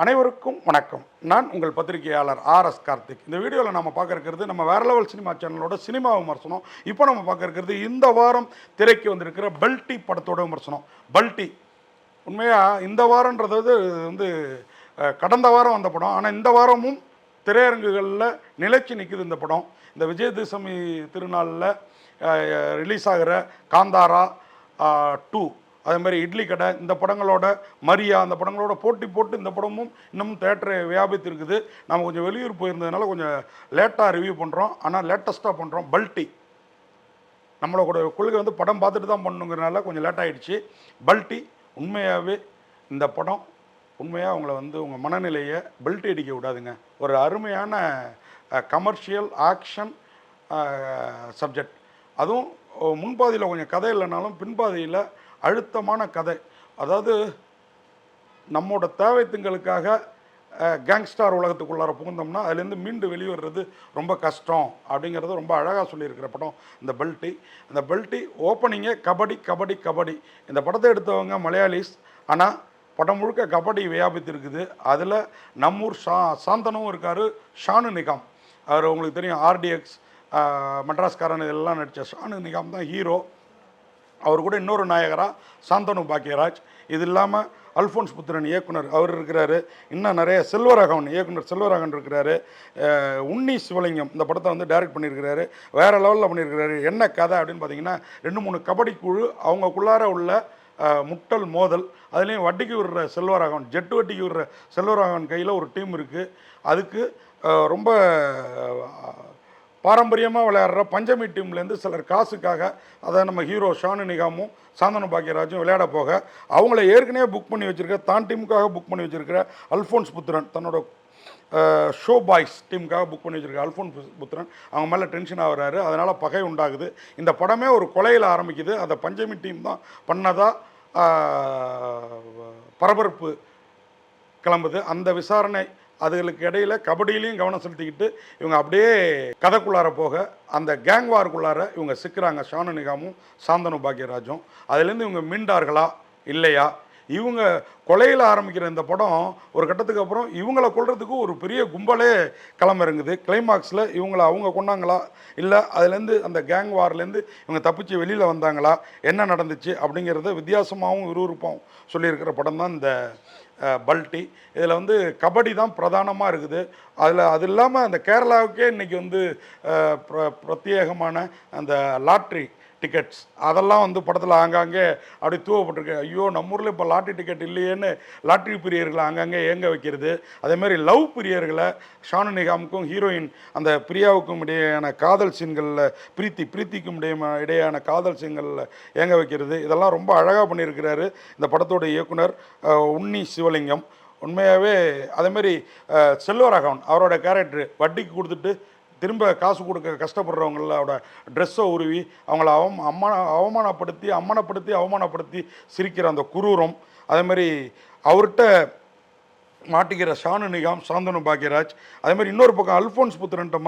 அனைவருக்கும் வணக்கம். நான் உங்கள் பத்திரிகையாளர் ஆர்.எஸ். கார்த்திக். இந்த வீடியோவில் நம்ம பார்க்க இருக்கிறது நம்ம வேற லெவல் சினிமா சேனலோட சினிமா விமர்சனம். இப்போ நம்ம பார்க்க இருக்கிறது இந்த வாரம் திரைக்கு வந்திருக்கிற பல்டி படத்தோட விமர்சனம். பல்டி உண்மையாக இந்த வாரன்றது வந்து கடந்த வாரம் வந்த படம். ஆனால் இந்த வாரமும் திரையரங்குகளில் நிலைச்சு நிற்குது இந்த படம். இந்த விஜயதசமி திருநாளில் ரிலீஸ் ஆகிற காந்தாரா 2, அதே மாதிரி இட்லி கடை, இந்த படங்களோட மரியா, அந்த படங்களோட போட்டி போட்டு இந்த படமும் இன்னமும் தேட்டரை வியாபித்து இருக்குது. நம்ம கொஞ்சம் வெளியூர் போயிருந்ததுனால கொஞ்சம் லேட்டாக ரிவ்யூ பண்ணுறோம். ஆனால் லேட்டஸ்ட்டாக பண்ணுறோம். பல்டி நம்மளோட கொள்கை வந்து படம் பார்த்துட்டு தான் பண்ணணுங்கிறனால கொஞ்சம் லேட் ஆகிடுச்சு. பல்டி உண்மையாகவே இந்த படம் உண்மையாக அவங்கள வந்து உங்கள் மனநிலையை பெல்ட் அடிக்க விடாதுங்க. ஒரு அருமையான கமர்ஷியல் ஆக்ஷன் சப்ஜெக்ட். அதுவும் முன்பாதியில் கொஞ்சம் கதை இல்லைனாலும் பின்பாதியில் அழுத்தமான கதை. அதாவது நம்மோட தேவைத்துங்களுக்காக கேங்ஸ்டார் உலகத்துக்குள்ளார புகுந்தோம்னா அதுலேருந்து மீண்டு வெளிவர்றது ரொம்ப கஷ்டம் அப்படிங்கிறத ரொம்ப அழகாக சொல்லியிருக்கிற படம் இந்த பல்டி. இந்த பல்டி ஓப்பனிங்கே கபடி கபடி கபடி. இந்த படத்தை எடுத்தவங்க மலையாளிஸ், ஆனால் படம் முழுக்க கபடி வியாபித்திருக்குது. அதில் நம்மூர் சாந்தனும் இருக்கார், ஷானு நிகாம். அவர் உங்களுக்கு தெரியும், ஆர்டிஎக்ஸ், மெட்ராஸ்காரன் இதெல்லாம் நடித்த ஷானு நிகாம் தான் ஹீரோ. அவர் கூட இன்னொரு நாயகராக சாந்தனு பாக்கியராஜ். இது இல்லாமல் அல்ஃபோன்ஸ் புத்திரன் இயக்குனர் அவர் இருக்கிறாரு. இன்னும் நிறைய செல்வராகவன் இயக்குனர் செல்வராகவன் இருக்கிறாரு. உன்னி சிவலிங்கம் இந்த படத்தை வந்து டைரக்ட் பண்ணியிருக்கிறாரு. வேறு லெவலில் பண்ணியிருக்கிறாரு. என்ன கதை அப்படின்னு பார்த்தீங்கன்னா, 2-3 கபடி குழு அவங்களுக்குள்ளார உள்ள முட்டல் மோதல், அதுலேயும் வட்டிக்கு விடுற செல்வராகவன், ஜெட்டு வட்டிக்கு விடுற செல்வராகவன் கையில் ஒரு டீம் இருக்குது. அதுக்கு ரொம்ப பாரம்பரியமாக விளையாடுற பஞ்சமி டீம்லேருந்து சிலர் காசுக்காக, அதை நம்ம ஹீரோ ஷானு நிகாமும் சாந்தனு பாக்கியராஜும் விளையாட போக அவங்கள ஏற்கனவே புக் பண்ணி வச்சுருக்க, தான் டீமுக்காக புக் பண்ணி வச்சுருக்கிற அல்ஃபோன்ஸ் புத்திரன், தன்னோட ஷோ பாய்ஸ் டீமுக்காக புக் பண்ணி வச்சுருக்க அல்ஃபோன்ஸ் புத்திரன் அவங்க மேலே டென்ஷன் ஆகிறாரு. அதனால் பகை உண்டாகுது. இந்த படமே ஒரு கொலையில் ஆரம்பிக்குது. அதை பஞ்சமி டீம் தான் பண்ணதாக பரபரப்பு கிளம்புது. அந்த விசாரணை அதுகளுக்கு இடையில் கபடியிலையும் கவனம் செலுத்திக்கிட்டு இவங்க அப்படியே கதைக்குள்ளார போக அந்த கேங் வாருக்குள்ளார இவங்க சிக்கிறாங்க, ஷானு நிகாமும் சாந்தனு பாக்கியராஜும். அதுலேருந்து இவங்க மீண்டார்களா இல்லையா? இவங்க கொலையில் ஆரம்பிக்கிற இந்த படம் ஒரு கட்டத்துக்கு அப்புறம் இவங்களை கொல்றதுக்கு ஒரு பெரிய கும்பலே கிளம்பிறங்குது. கிளைமாக்ஸில் இவங்களை அவங்க கொண்டாங்களா இல்லை அதுலேருந்து அந்த கேங் வார்லேருந்து இவங்க தப்பிச்சு வெளியில் வந்தாங்களா, என்ன நடந்துச்சு அப்படிங்கிறத வித்தியாசமாகவும் விறுவிறுப்பாகவும் சொல்லியிருக்கிற படம் தான் இந்த பல்டி. இதில் வந்து கபடி தான் பிரதானமாக இருக்குது. அது இல்லாமல் அந்த கேரளாவுக்கே இன்றைக்கி வந்து பிரத்யேகமான அந்த லாட்ரி டிக்கெட்ஸ் அதெல்லாம் வந்து படத்தில் ஆங்காங்கே அப்படி தூவப்பட்டிருக்கு. ஐயோ, நம்ம ஊரில் இப்போ லாட்ரி டிக்கெட் இல்லையேன்னு லாட்ரி பிரியர்களை ஆங்காங்கே ஏங்க வைக்கிறது. அதேமாதிரி லவ் பிரியர்களை ஷானு நிகாமுக்கும் ஹீரோயின் அந்த பிரியாவுக்கும் இடையேயான காதல் சீன்களில், பிரீத்திக்கும் இடையேயான காதல் சீன்களில் ஏங்க வைக்கிறது. இதெல்லாம் ரொம்ப அழகாக பண்ணியிருக்கிறாரு இந்த படத்தோட இயக்குனர் உன்னி சிவலிங்கம். உண்மையாகவே அதேமாதிரி செல்வராகவன் அவரோட கேரக்டரு வட்டிக்கு கொடுத்துட்டு திரும்ப காசு கொடுக்க கஷ்டப்படுறவங்களோட ட்ரெஸ்ஸை உருவி அவங்கள அவமானப்படுத்தி சிரிக்கிற அந்த குரூரம், அதேமாதிரி அவர்கிட்ட மாட்டிக்கிற ஷானு நிகாம், சாந்தனு பாக்கியராஜ், அதேமாதிரி இன்னொரு பக்கம் அல்ஃபோன்ஸ் புத்திரன்ட்ட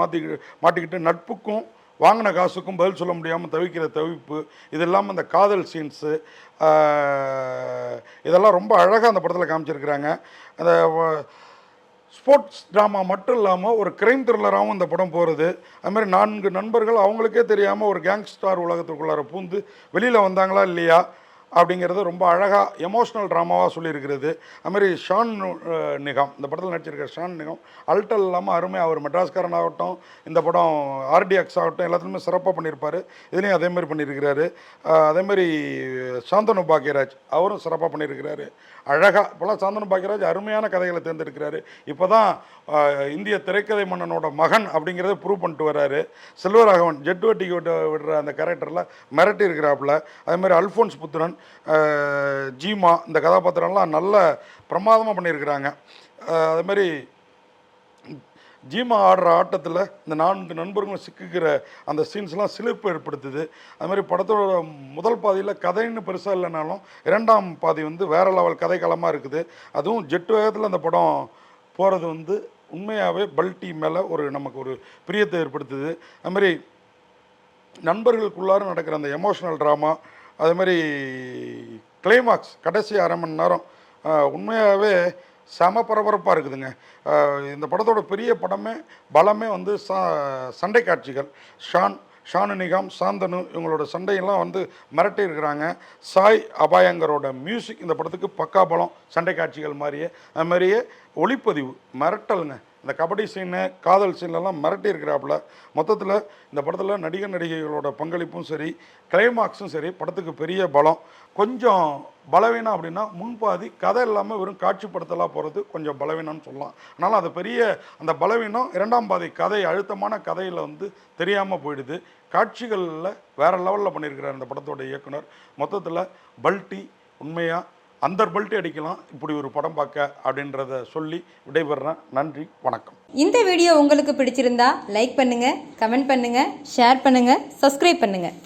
மாட்டிக்கிட்டு நட்புக்கும் வாங்கின காசுக்கும் பதில் சொல்ல முடியாமல் தவிக்கிற தவிப்பு, இது இல்லாமல் இந்த காதல் சீன்ஸு, இதெல்லாம் ரொம்ப அழகாக அந்த படத்தில் காமிச்சிருக்கிறாங்க. அந்த ஸ்போர்ட்ஸ் ட்ராமா மட்டும் இல்லாமல் ஒரு க்ரைம் த்ரில்லராகவும் இந்த படம் போகிறது. அதுமாதிரி 4 நண்பர்கள் அவங்களுக்கே தெரியாமல் ஒரு கேங்ஸ்டார் உலகத்துக்குள்ளார பூந்து வெளியில் வந்தாங்களா இல்லையா அப்படிங்கிறது ரொம்ப அழகாக எமோஷ்னல் ட்ராமாவாக சொல்லியிருக்கிறது. அதுமாதிரி ஷான் நிகாம் இந்த படத்தில் நடிச்சிருக்கிற ஷான் நிகாம் அல்டல் இல்லாமல் அருமையாக, அவர் மெட்ராஸ்காரன் ஆகட்டும், இந்த படம் ஆர்டிஎக்ஸ் ஆகட்டும், எல்லாத்துலேயுமே சிறப்பாக பண்ணியிருப்பார். இதுலேயும் அதேமாதிரி பண்ணியிருக்கிறாரு. அதேமாதிரி சாந்தனு பாக்கியராஜ் அவரும் சிறப்பாக பண்ணியிருக்கிறாரு. அழகாக இப்போலாம் சாந்தனு பாக்கியராஜ் அருமையான கதைகளை தேர்ந்தெடுக்கிறாரு. இப்போ தான் இந்திய திரைக்கதை மன்னனோட மகன் அப்படிங்கிறத ப்ரூவ் பண்ணிட்டு வர்றாரு. செல்வராகவன் ஜெட்டு வட்டிக்கு விடுற அந்த கேரக்டரில் மிரட்டி இருக்கிறாப்புல. அதேமாதிரி அல்ஃபோன்ஸ் புத்திரன், ஜீமா, இந்த கதாபாத்திரம்லாம் நல்ல பிரமாதமாக பண்ணியிருக்கிறாங்க. அதுமாதிரி ஜீமா ஆடுற ஆட்டத்தில் இந்த 4 நண்பர்களும் சிக்கிக்கிற அந்த சீன்ஸ்லாம் சிலிர்ப்பு ஏற்படுத்துது. அதுமாதிரி படத்தோட முதல் பாதியில் கதைன்னு பெருசாக இல்லைனாலும் 2ஆம் பாதி வந்து வேறு லெவல் கதைக்களமாக இருக்குது. அதுவும் ஜெட்டு வேகத்தில் அந்த படம் போகிறது வந்து உண்மையாகவே பல்டி மேலே நமக்கு ஒரு பிரியத்தை ஏற்படுத்துது. அதுமாதிரி நண்பர்களுக்குள்ளார நடக்கிற அந்த எமோஷ்னல் ட்ராமா, அதுமாதிரி கிளைமாக்ஸ் கடைசி அரை மணி நேரம் உண்மையாகவே செம பரபரப்பாக இருக்குதுங்க. இந்த படத்தோட பெரிய படமே பலமே வந்து சண்டை காட்சிகள். ஷானு நிகாம், சாந்தனு இவங்களோட சண்டையெல்லாம் வந்து மிரட்டி இருக்கிறாங்க. சாய் அபாயங்கரோட மியூசிக் இந்த படத்துக்கு பக்கா பலம். சண்டை காட்சிகள் மாதிரியே அது மாதிரியே ஒளிப்பதிவு மிரட்டலுங்க. இந்த கபடி சீனு, காதல் சீன்லலாம் மிரட்டி இருக்கிறாப்புல. மொத்தத்தில் இந்த படத்தில் நடிகர் நடிகைகளோட பங்களிப்பும் சரி, கிளைமாக்ஸும் சரி படத்துக்கு பெரிய பலம். கொஞ்சம் பலவீனம் அப்படின்னா முன்பாதி கதை இல்லாமல் வெறும் காட்சிப்படுத்தலாக போகிறது கொஞ்சம் பலவீனம்னு சொல்லலாம். அதனால் அது பெரிய அந்த பலவீனம் இரண்டாம் பாதி கதை அழுத்தமான கதையில் வந்து தெரியாமல் போயிடுது. காட்சிகளில் வேறு லெவலில் பண்ணியிருக்கிறார் இந்த படத்தோட இயக்குனர். மொத்தத்தில் பல்ட்டி உண்மையாக அந்த பல்ட்டி அடிக்கலாம் இப்படி ஒரு படம் பார்க்க அப்படின்றத சொல்லி விடைபெறுறேன். நன்றி, வணக்கம். இந்த வீடியோ உங்களுக்கு பிடிச்சிருந்தா லைக் பண்ணுங்கள், கமெண்ட் பண்ணுங்கள், ஷேர் பண்ணுங்கள், சப்ஸ்கிரைப் பண்ணுங்கள்.